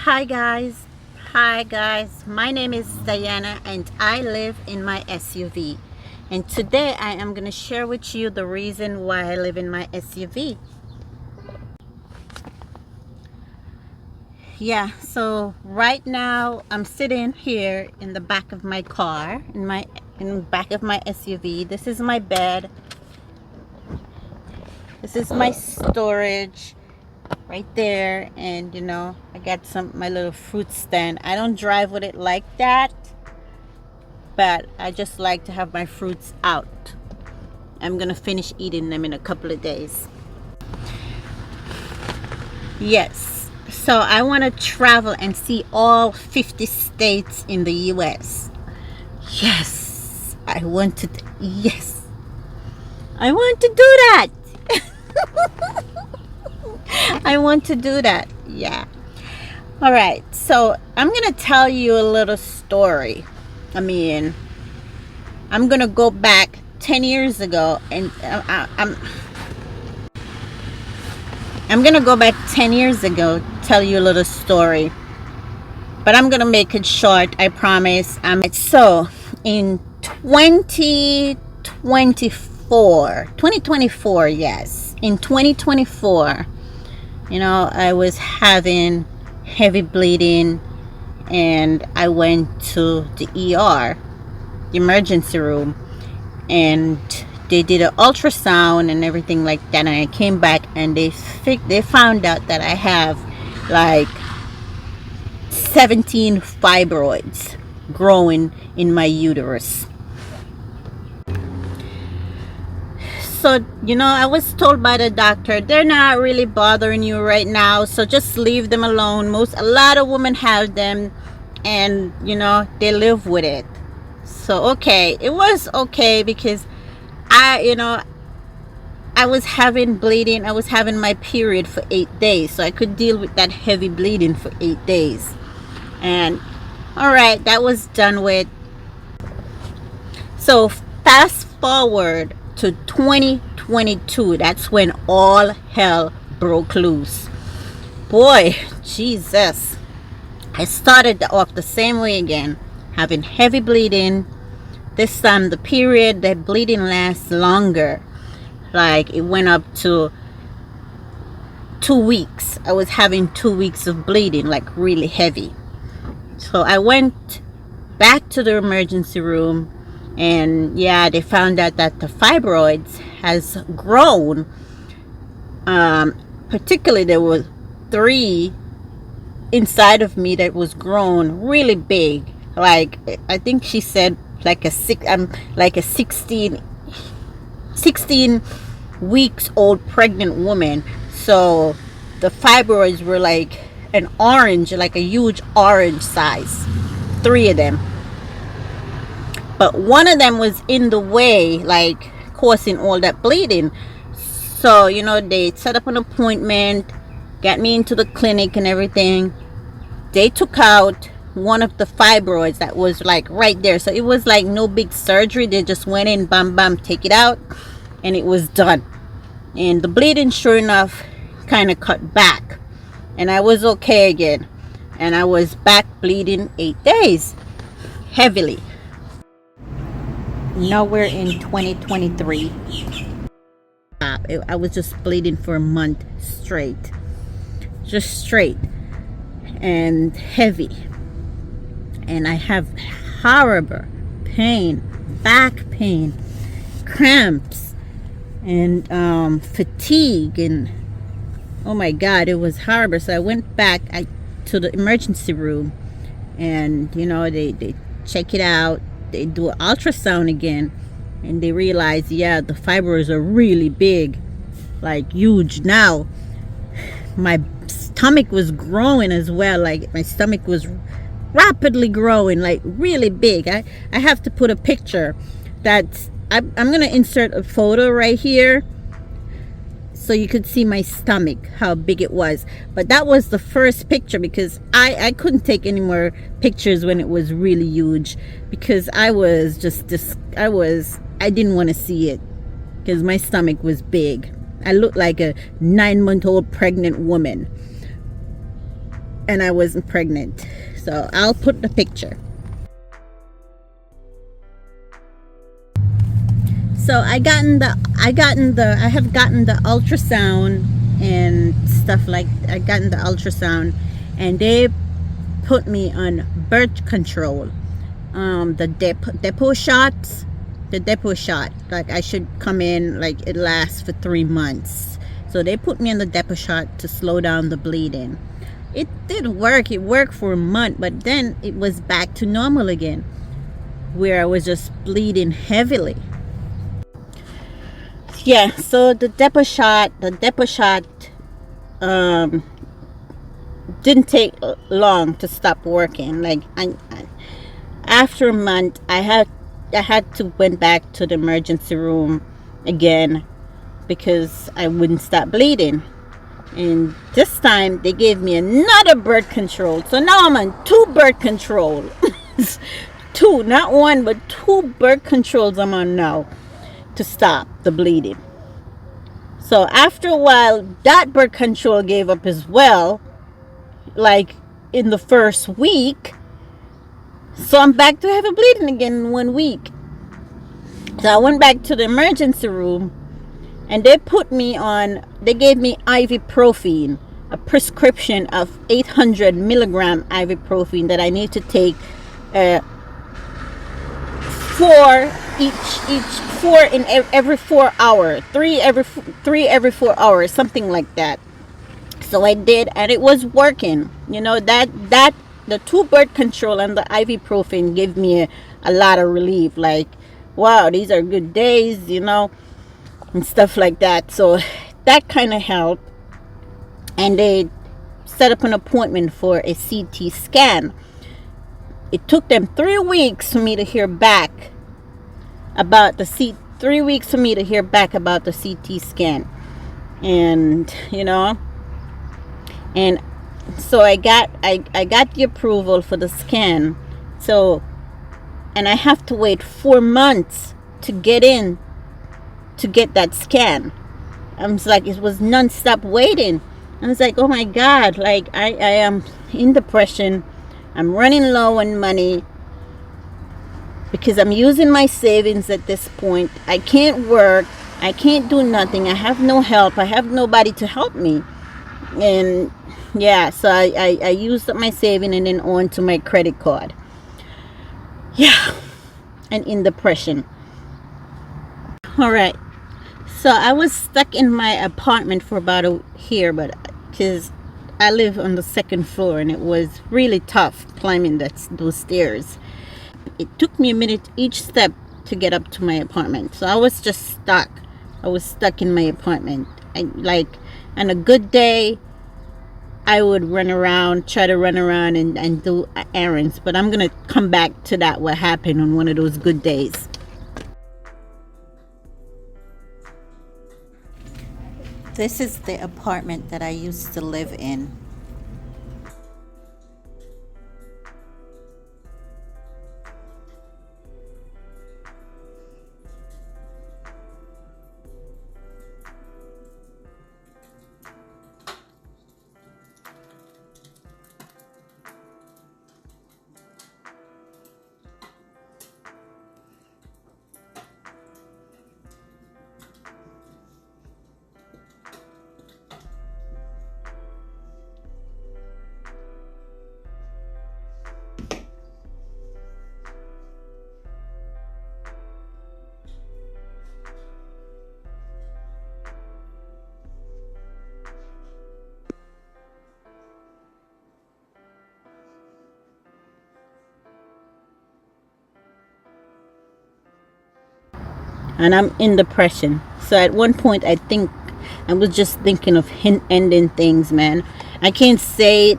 Hi guys, my name is Diana and I live in my SUV, and today I am going to share with you the reason why I live in my SUV. So right now I'm sitting here in the back of my car, in the back of my SUV. This is my bed, this is my storage right there, and I got my little fruit stand. I don't drive with it like that, but I just like to have my fruits out. I'm gonna finish eating them in a couple of days. Yes, so I want to travel and see all 50 states in the US. Yes, I want to do that. I want to do that. Yeah. All right. So I'm going to tell you a little story. I'm going to go back 10 years ago, and I'm going to go back 10 years ago, tell you a little story. But I'm going to make it short, I promise. So in 2024, yes. In 2024, I was having heavy bleeding, and I went to the ER, the emergency room, and they did an ultrasound and everything like that, and I came back and they found out that I have like 17 fibroids growing in my uterus. So, I was told by the doctor, they're not really bothering you right now, so just leave them alone. A lot of women have them, and, they live with it. So, okay, it was okay, because I was having bleeding. I was having my period for 8 days, so I could deal with that heavy bleeding for 8 days. And, all right, that was done with. So, fast forward to 2022, that's when all hell broke loose. Boy, Jesus, I started off the same way again, having heavy bleeding. This time the bleeding lasts longer. Like, it went up to 2 weeks. I was having 2 weeks of bleeding, like really heavy. So I went back to the emergency room, and they found out that the fibroids has grown. Particularly, there were 3 inside of me that was grown really big. Like, I think she said like a 16 weeks old pregnant woman. So the fibroids were like an orange, like a huge orange size, 3 of them. But one of them was in the way, like causing all that bleeding. So, they set up an appointment, got me into the clinic and everything. They took out one of the fibroids that was like right there. So it was like no big surgery. They just went in, bam, bam, take it out, and it was done. And the bleeding, sure enough, kind of cut back. And I was okay again. And I was back bleeding 8 days, heavily. Now we're in 2023. I was just bleeding for a month straight. Just straight. And heavy. And I have horrible pain, back pain, cramps, and fatigue, and oh my God, it was horrible. So I went back to the emergency room, and they check it out. They do an ultrasound again, and they realize, the fibroids are really big, like huge. Now my stomach was growing as well. Like, my stomach was rapidly growing, like really big. I have to put a picture that I'm gonna insert a photo right here so you could see my stomach, how big it was. But that was the first picture, because I couldn't take any more pictures when it was really huge, because I was I didn't want to see it, because my stomach was big. I looked like a 9-month-old pregnant woman. and I wasn't pregnant. So I'll put the picture. So I have gotten the ultrasound and stuff, like I gotten the ultrasound, and they put me on birth control, the depot shots, like I should come in, like it lasts for 3 months. So they put me on the depot shot to slow down the bleeding. It did work. It worked for a month, but then it was back to normal again, where I was just bleeding heavily. Yeah, so the depot shot didn't take long to stop working. Like after a month, I had to went back to the emergency room again because I wouldn't stop bleeding. And this time they gave me another birth control. So now I'm on 2 birth control. 2, not 1, but 2 birth controls I'm on now to stop the bleeding. So after a while, that birth control gave up as well, like in the first week. So I'm back to having bleeding again in 1 week. So I went back to the emergency room, and they gave me ibuprofen, a prescription of 800 milligram ibuprofen that I need to take 4 every 4 hours, 3 every 4 hours, something like that. So I did, and it was working. You know, that the 2 birth control and the ibuprofen gave me a lot of relief. Like, wow, these are good days, you know, and stuff like that. So that kind of helped. And they set up an appointment for a CT scan. It took them 3 weeks for me to hear back about the CT scan. And you know, and so I got the approval for the scan. So, and I have to wait 4 months to get that scan. I was like, it was non-stop waiting. I was like, oh my God, like I am in depression. I'm running low on money because I'm using my savings at this point. I can't work. I can't do nothing. I have no help. I have nobody to help me. And yeah, so I used up my saving and then on to my credit card. Yeah, and in depression. All right. So I was stuck in my apartment for about a year, but because I live on the 2nd floor and it was really tough climbing those stairs. It took me a minute each step to get up to my apartment. So I was just stuck. I was stuck in my apartment. On a good day, I would try to run around and do errands. But I'm going to come back to that, what happened on one of those good days. This is the apartment that I used to live in. And I'm in depression. So at one point I was just thinking of ending things, man. I can't say it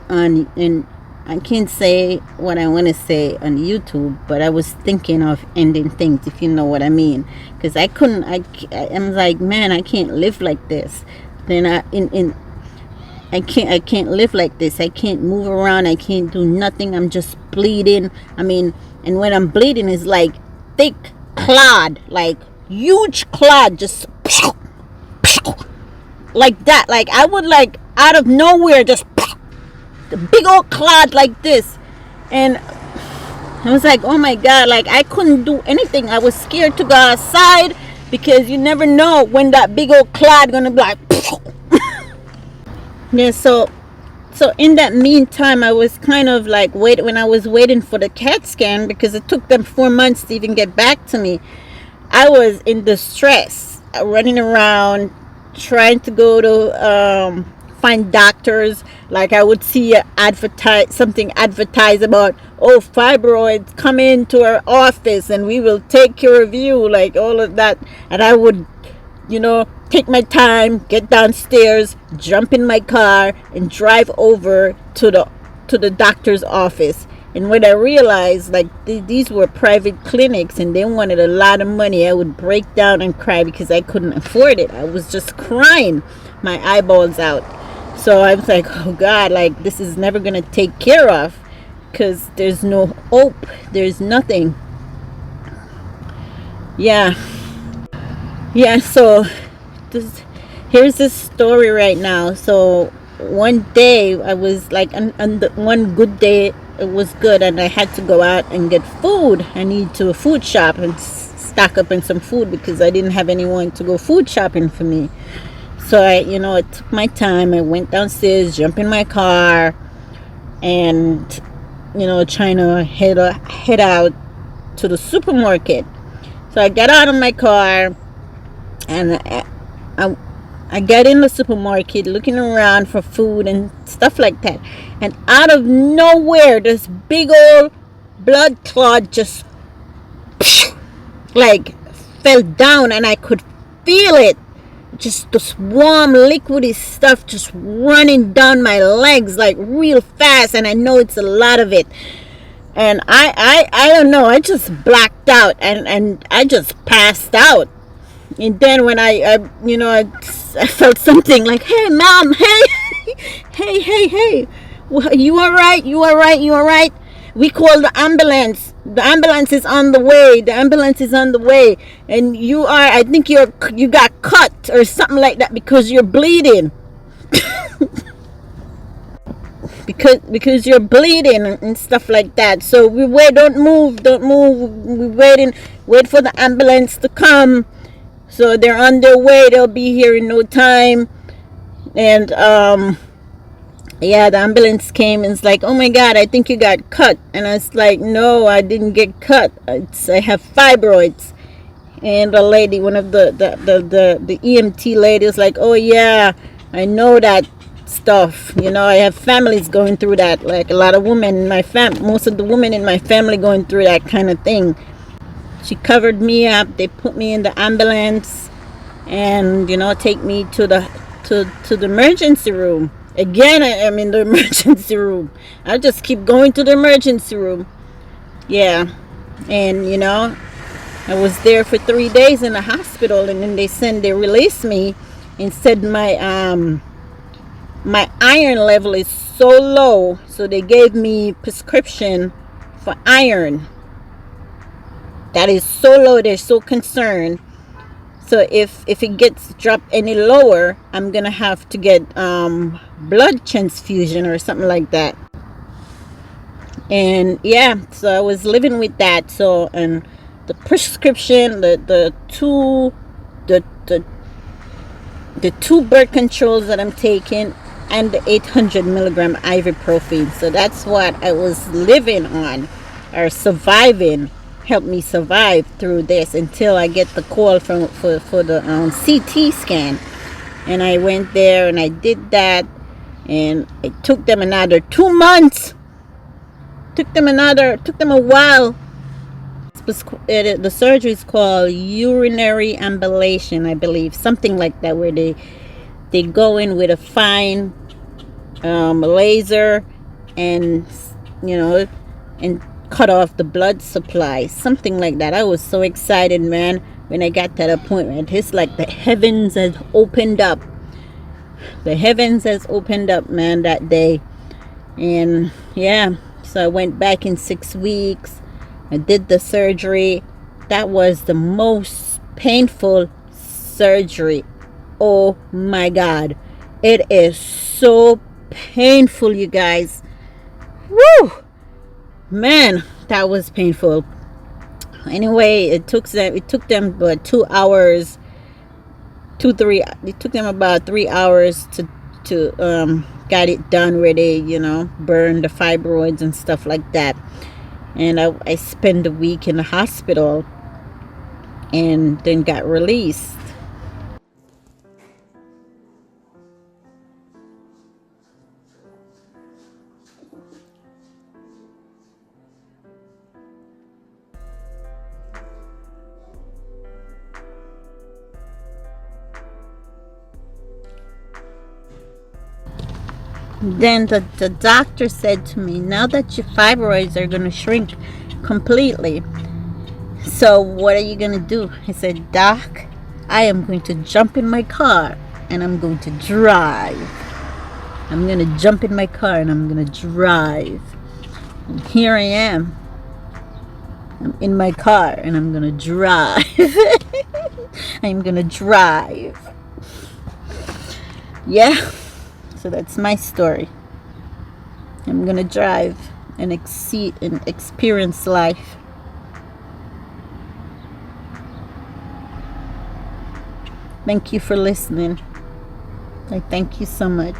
I can't say what I want to say on YouTube, but I was thinking of ending things, if you know what I mean. Because I'm like, man, I can't live like this. Then I can't live like this. I can't move around. I can't do nothing. I'm just bleeding. I mean, and when I'm bleeding, it's like thick clot, like huge clot, just like that. Like I would, like, out of nowhere, just the big old clot like this. And I was like, oh my God, like I couldn't do anything. I was scared to go outside because you never know when that big old clot gonna be like yeah. So in that meantime, I was kind of like when I was waiting for the CAT scan, because it took them 4 months to even get back to me. I was in distress, running around trying to go to find doctors. Like I would see something advertised about, oh, fibroids, come into our office and we will take care of you, like all of that. And I would, take my time, get downstairs, jump in my car, and drive over to the doctor's office. And when I realized, like, these were private clinics and they wanted a lot of money, I would break down and cry because I couldn't afford it. I was just crying my eyeballs out. So I was like, oh God, like this is never gonna take care of, because there's no hope, there's nothing. Yeah. So here's this story right now. So one day I was like, on the one good day, it was good, and I had to go out and get food. I need to a food shop and stock up on some food because I didn't have anyone to go food shopping for me. So I took my time. I went downstairs, jumped in my car, and trying to head out to the supermarket. So I got out of my car and I got in the supermarket looking around for food and stuff like that. And out of nowhere, this big old blood clot just like fell down, and I could feel it. Just this warm liquidy stuff just running down my legs like real fast, and I know it's a lot of it. And I don't know, I just blacked out and I just passed out. And then when I felt something like, hey mom, hey, hey, you all right? We call the ambulance. The ambulance is on the way. And I think you got cut or something like that because you're bleeding. because you're bleeding and stuff like that. So we wait, don't move. We wait for the ambulance to come. So they're on their way. They'll be here in no time. And the ambulance came and it's like, oh my God, I think you got cut. And I was like, no, I didn't get cut. I have fibroids. And the lady, one of the EMT lady, was like, oh yeah, I know that stuff. I have families going through that. Like a lot of women in my most of the women in my family going through that kind of thing. She covered me up. They put me in the ambulance and take me to the emergency room. Again, I'm in the emergency room. I just keep going to the emergency room. Yeah. And I was there for 3 days in the hospital, and then they released me and said my iron level is so low, so they gave me prescription for iron. That is so low, they're so concerned. So if it gets dropped any lower, I'm gonna have to get blood transfusion or something like that. And yeah, so I was living with that. So, and the prescription, the two birth controls that I'm taking, and the 800 milligram ibuprofen. So that's what I was living on, or surviving. Helped me survive through this until I get the call for the CT scan. And I went there and I did that, and it took them another 2 months. Took them a while. The surgery is called urinary ambulation, I believe, something like that, where they go in with a fine laser and and cut off the blood supply, something like that. I was so excited, man, when I got that appointment. It's like the heavens has opened up. The heavens has opened up, man, that day. And yeah, so I went back in 6 weeks. I did the surgery. That was the most painful surgery. Oh my God, it is so painful, you guys. Woo! Man, that was painful. Anyway, it took them about 2 hours, it took them about 3 hours to got it done where they, burn the fibroids and stuff like that. And I spent a week in the hospital and then got released. Then the doctor said to me, now that your fibroids are going to shrink completely, so what are you going to do? I said, Doc, I am going to jump in my car and I'm going to drive. I'm going to jump in my car and I'm going to drive. And here I am. I'm in my car and I'm going to drive. I'm going to drive. Yeah. So that's my story. I'm going to drive and experience life. Thank you for listening. I thank you so much.